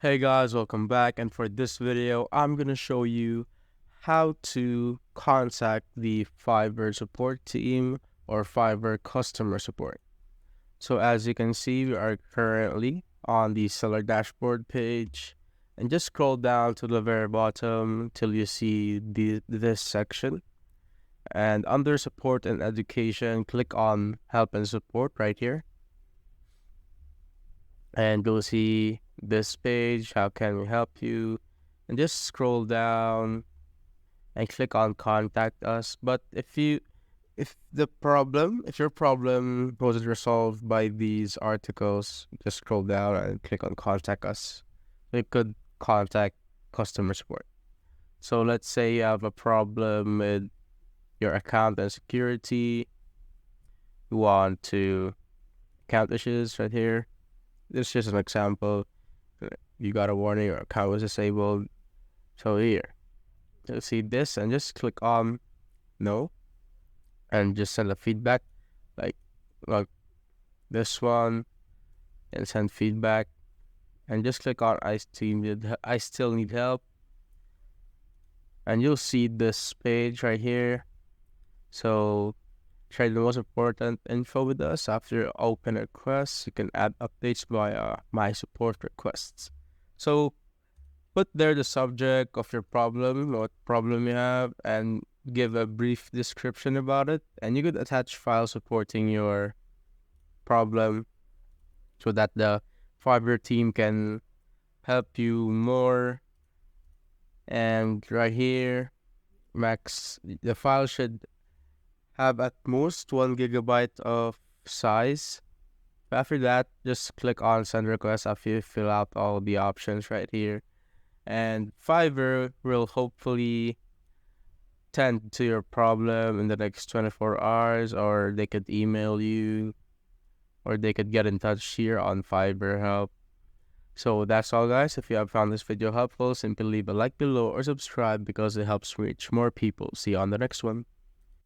Hey guys, welcome back, and for this video I'm gonna show you how to contact the Fiverr support team or Fiverr customer support. So as you can see, we are currently on the seller dashboard page, and just scroll down to the very bottom till you see this section, and under support and education click on help and support right here, and you'll see this page, how can we help you, and just scroll down and click on contact us. But if your problem wasn't resolved by these articles, just scroll down and click on contact us. You could contact customer support. So let's say you have a problem with your account and security, you want to account issues right here. This is just an example. You got a warning, your account was disabled. So here, you'll see this and just click on no and just send a feedback like like this one, and send feedback, and just click on I still need help, and you'll see this page right here. So share the most important info with us. After open requests, you can add updates via my support requests. So put there the subject of your problem, what problem you have, and give a brief description about it. And you could attach files supporting your problem so that the Fiverr team can help you more. And right here, the file should have at most 1 GB of size. After that, just click on send request after you fill out all the options right here. And Fiverr will hopefully tend to your problem in the next 24 hours, or they could email you, or they could get in touch here on Fiverr Help. So that's all, guys. If you have found this video helpful, simply leave a like below or subscribe because it helps reach more people. See you on the next one.